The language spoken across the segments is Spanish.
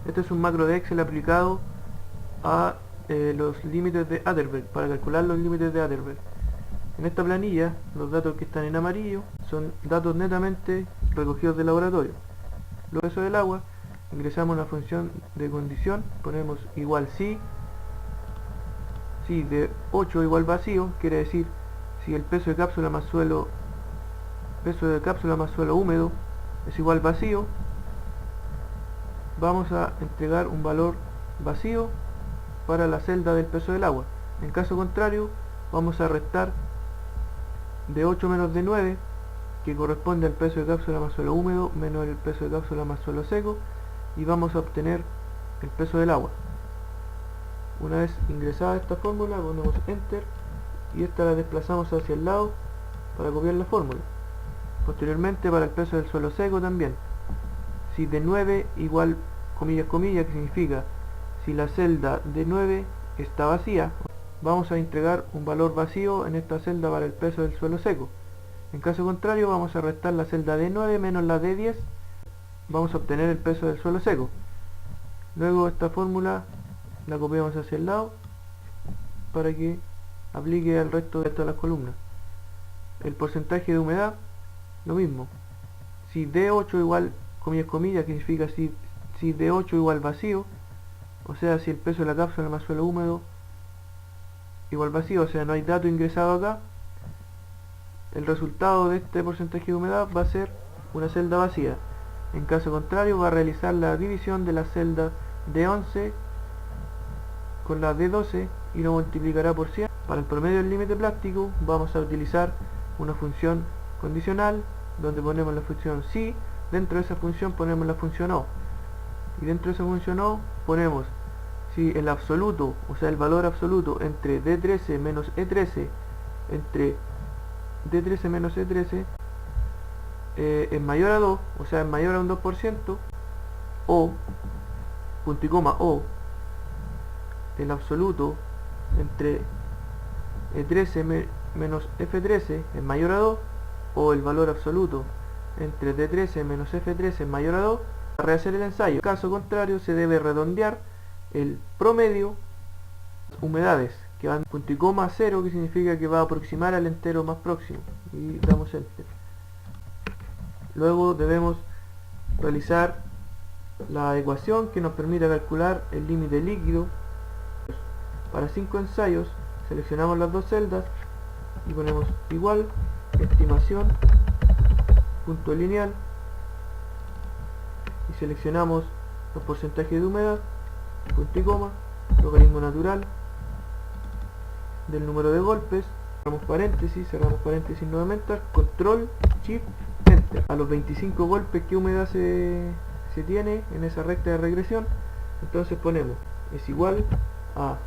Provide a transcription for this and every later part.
Este es un macro de Excel aplicado a los límites de Adderberg, para calcular los límites de Adderberg. En esta planilla, los datos que están en amarillo son datos netamente recogidos del laboratorio. Luego eso del agua, ingresamos una función de condición, ponemos igual si de 8 igual vacío, quiere decir si el peso de cápsula más suelo húmedo es igual vacío, vamos a entregar un valor vacío para la celda del peso del agua. En caso contrario, vamos a restar de 8 menos de 9, que corresponde al peso de cápsula más suelo húmedo menos el peso de cápsula más suelo seco, y vamos a obtener el peso del agua. Una vez ingresada esta fórmula, ponemos enter y esta la desplazamos hacia el lado para copiar la fórmula. Posteriormente, para el peso del suelo seco también, si de 9 igual comillas comillas, que significa si la celda de 9 está vacía, vamos a entregar un valor vacío en esta celda para el peso del suelo seco. En caso contrario, vamos a restar la celda de 9 menos la de 10, vamos a obtener el peso del suelo seco. Luego esta fórmula la copiamos hacia el lado para que aplique al resto de las columnas. El porcentaje de humedad, lo mismo. Si D8 igual, comillas comillas, que significa si D8 igual vacío, o sea, si el peso de la cápsula más suelo húmedo igual vacío, o sea, no hay dato ingresado acá, el resultado de este porcentaje de humedad va a ser una celda vacía. En caso contrario, va a realizar la división de la celda D11 con la D12 y lo multiplicará por 100. Para el promedio del límite plástico vamos a utilizar una función condicional donde ponemos la función si, dentro de esa función ponemos la función o, y dentro de esa función o ponemos si el absoluto, o sea el valor absoluto entre D13 menos E13 es mayor a 2, o sea es mayor a un 2%, o punto y coma, o el absoluto entre E13 menos F13 es mayor a 2, o el valor absoluto entre D13 menos F13 es mayor a 2, para rehacer el ensayo. En caso contrario, se debe redondear el promedio humedades, que van punto y coma 0, que significa que va a aproximar al entero más próximo, y damos enter. Luego debemos realizar la ecuación que nos permite calcular el límite líquido. Para 5 ensayos seleccionamos las dos celdas y ponemos igual estimación punto lineal y seleccionamos los porcentajes de humedad, punto y coma, logaritmo natural del número de golpes, cerramos paréntesis nuevamente, control shift enter. A los 25 golpes, ¿qué humedad se tiene en esa recta de regresión? Entonces ponemos es igual a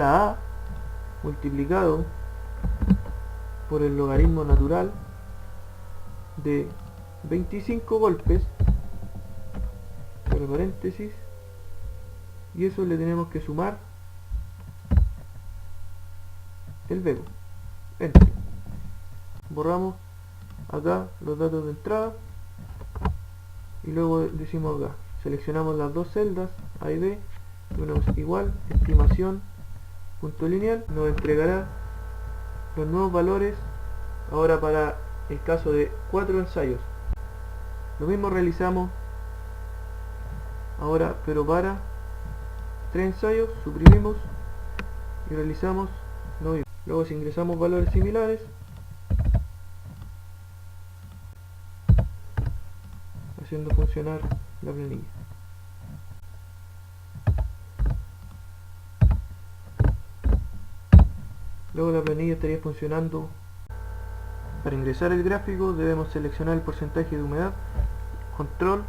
A multiplicado por el logaritmo natural de 25 golpes, entre paréntesis, y eso le tenemos que sumar el bego. Enter. Borramos acá los datos de entrada y luego decimos acá, seleccionamos las dos celdas A y B, ponemos igual estimación punto lineal, nos entregará los nuevos valores ahora para el caso de 4 ensayos. Lo mismo realizamos ahora, pero para 3 ensayos, suprimimos y realizamos lo mismo. Luego, si ingresamos valores similares, haciendo funcionar la planilla. Luego la planilla estaría funcionando. Para ingresar el gráfico debemos seleccionar el porcentaje de humedad, control,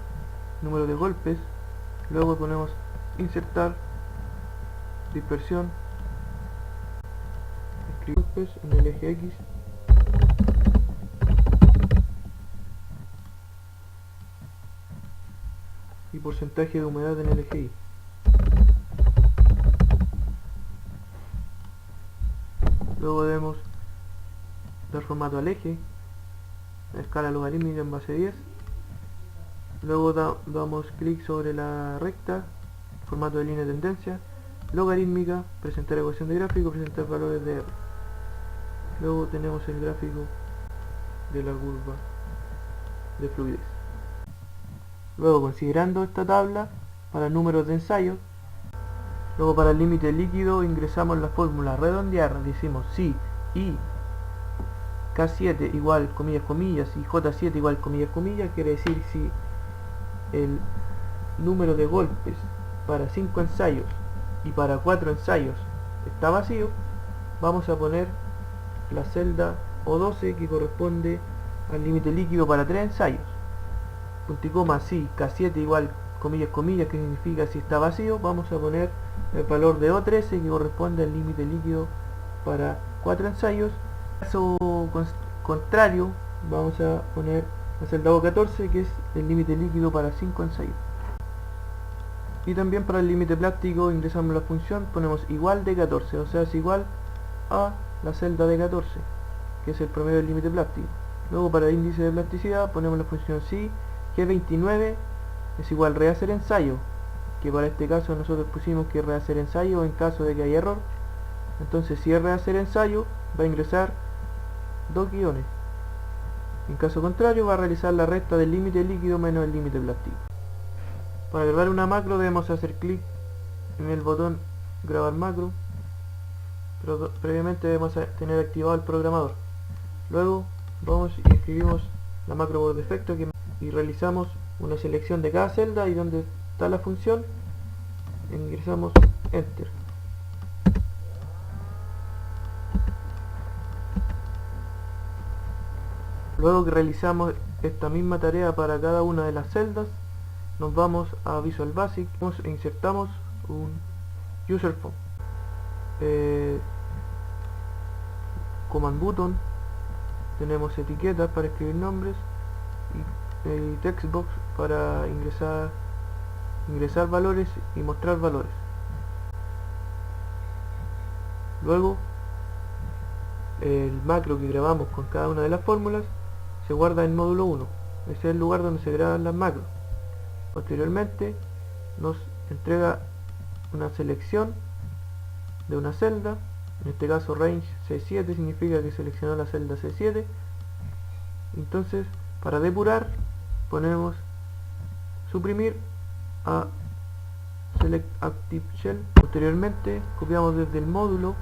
número de golpes, luego ponemos insertar, dispersión, escribir golpes en el eje X, y porcentaje de humedad en el eje Y. Luego debemos dar formato al eje, a escala logarítmica en base 10, Luego damos clic sobre la recta, formato de línea de tendencia, logarítmica, presentar ecuación de gráfico, presentar valores de R. Luego tenemos el gráfico de la curva de fluidez. Luego, considerando esta tabla para números de ensayos, luego para el límite líquido ingresamos la fórmula redondear, decimos si y K7 igual comillas comillas y J7 igual comillas comillas, quiere decir si el número de golpes para 5 ensayos y para 4 ensayos está vacío, vamos a poner la celda O12 que corresponde al límite líquido para 3 ensayos. Punto y coma, si K7 igual comillas comillas, que significa si está vacío, vamos a poner el valor de O13 que corresponde al límite líquido para 4 ensayos. En caso contrario, vamos a poner la celda O14 que es el límite líquido para 5 ensayos. Y también para el límite plástico ingresamos la función, ponemos igual de 14, o sea es igual a la celda de 14, que es el promedio del límite plástico. Luego para el índice de plasticidad ponemos la función si G29 es igual rehacer ensayo, que para este caso nosotros pusimos que rehacer ensayo en caso de que haya error. Entonces si es rehacer ensayo va a ingresar 2 guiones. En caso contrario va a realizar la resta del límite líquido menos el límite plástico. Para grabar una macro debemos hacer clic en el botón grabar macro, pero previamente debemos tener activado el programador. Luego vamos y escribimos la macro por defecto y realizamos una selección de cada celda, y donde está la función ingresamos enter. Luego que realizamos esta misma tarea para cada una de las celdas, nos vamos a Visual Basic e insertamos un user form, command button, tenemos etiquetas para escribir nombres y text box para ingresar valores y mostrar valores. Luego el macro que grabamos con cada una de las fórmulas se guarda en módulo 1, ese es el lugar donde se graban las macros. Posteriormente nos entrega una selección de una celda, en este caso range C7 significa que seleccionó la celda C7. Entonces para depurar ponemos suprimir a select active shell. Posteriormente copiamos desde el módulo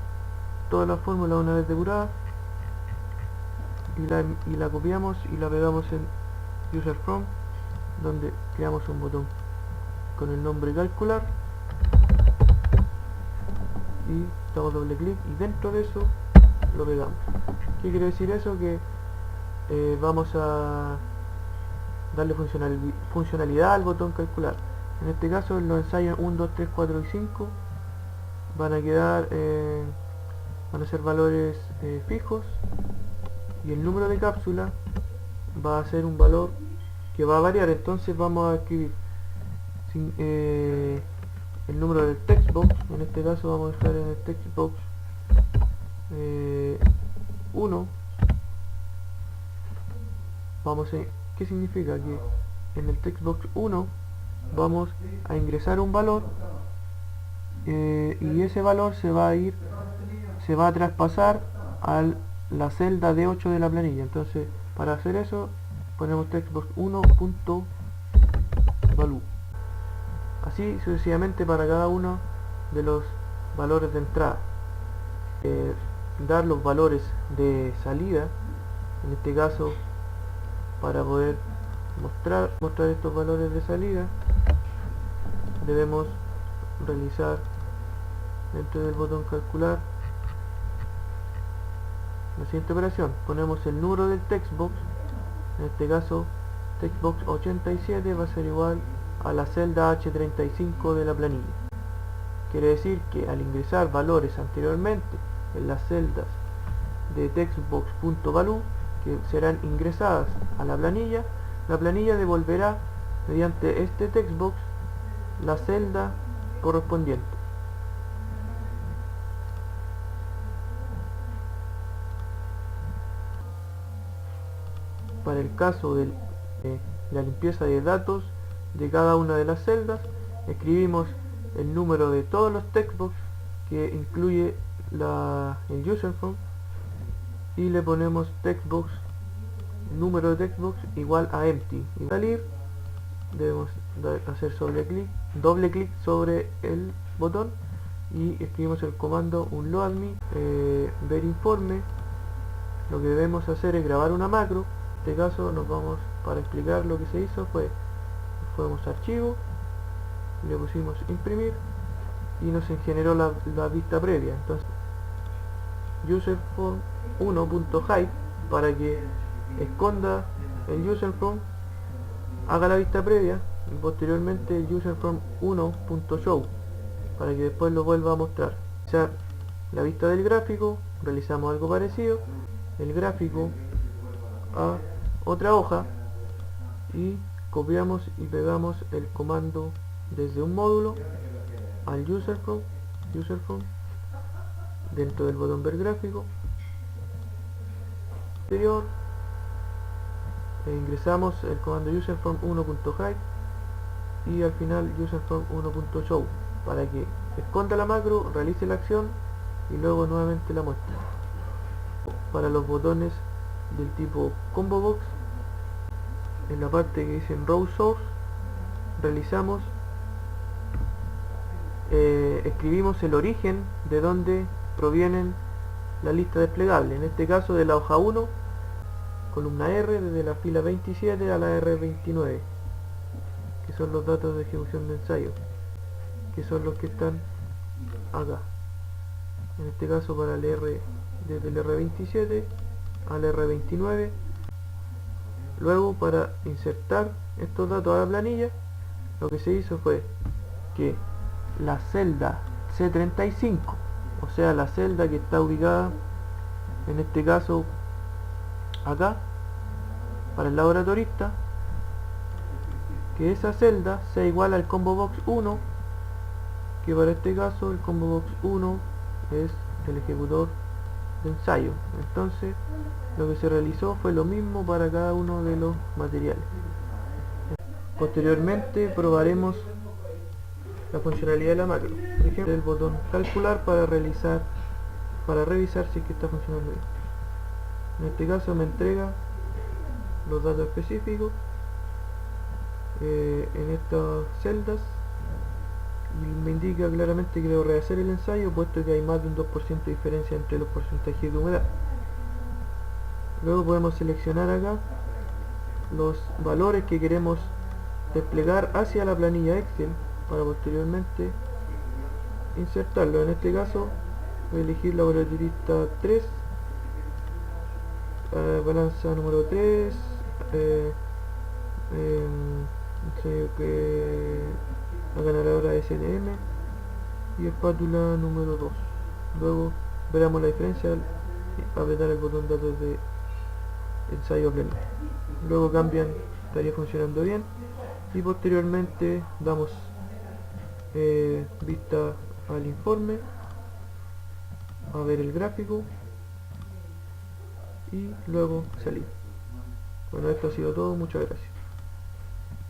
toda la fórmula una vez depurada y la copiamos y la pegamos en user from, donde creamos un botón con el nombre calcular y damos doble clic y dentro de eso lo pegamos. ¿Qué quiere decir eso? Que vamos a darle funcionalidad al botón calcular. En este caso en los ensayos 1, 2, 3, 4 y 5 van a quedar van a ser valores fijos, y el número de cápsula va a ser un valor que va a variar. Entonces vamos a escribir el número del text box, en este caso vamos a dejar en el text box 1. ¿Qué significa? Que en el text box 1 vamos a ingresar un valor y ese valor se va a traspasar a la celda D8 de la planilla. Entonces para hacer eso ponemos textbox 1.value, así sucesivamente para cada uno de los valores de entrada. Dar los valores de salida, en este caso para poder mostrar estos valores de salida debemos realizar dentro del botón calcular la siguiente operación. Ponemos el número del textbox, en este caso textbox 87 va a ser igual a la celda H35 de la planilla. Quiere decir que al ingresar valores anteriormente en las celdas de textbox.value que serán ingresadas a la planilla devolverá mediante este textbox la celda correspondiente. Para el caso del la limpieza de datos de cada una de las celdas, escribimos el número de todos los textbox que incluye el user form y le ponemos textbox, número de textbox igual a empty. Y para salir debemos hacer doble clic sobre el botón y escribimos el comando unloadme, ver informe. Lo que debemos hacer es grabar una macro. En este caso nos vamos, para explicar lo que se hizo, fuimos a archivo, le pusimos imprimir y nos generó la vista previa. Entonces userform 1.hide para que esconda el userform, haga la vista previa, y posteriormente el userform 1.show para que después lo vuelva a mostrar. La vista del gráfico, realizamos algo parecido, el gráfico a otra hoja y copiamos y pegamos el comando desde un módulo al userform dentro del botón ver gráfico anterior, ingresamos el comando userform 1.hide y al final userform 1.show para que esconda la macro, realice la acción y luego nuevamente la muestre. Para los botones del tipo combo box, en la parte que dice row source realizamos, escribimos el origen de donde provienen la lista desplegable, en este caso de la hoja 1, columna R, desde la fila 27 a la R29, que son los datos de ejecución de ensayo, que son los que están acá. En este caso para el R, desde el R27 al R29. Luego, para insertar estos datos a la planilla, lo que se hizo fue que la celda C35, o sea la celda que está ubicada en este caso acá para el laboratorista, que esa celda sea igual al combo box 1, que para este caso el combo box 1 es el ejecutor de ensayo. Entonces lo que se realizó fue lo mismo para cada uno de los materiales. Posteriormente probaremos la funcionalidad de la macro, por ejemplo el botón calcular para revisar si es que está funcionando bien. En este caso me entrega los datos específicos en estas celdas y me indica claramente que debo rehacer el ensayo, puesto que hay más de un 2% de diferencia entre los porcentajes de humedad. Luego podemos seleccionar acá los valores que queremos desplegar hacia la planilla Excel para posteriormente insertarlo. En este caso voy a elegir laboratorista 3, balanza número 3, la ganadora SNM y espátula número 2. Luego veremos la diferencia al apretar el botón datos de ensayo pleno. Luego cambian, estaría funcionando bien, y posteriormente damos vista al informe, a ver el gráfico y luego salir. Bueno, esto ha sido todo, muchas gracias.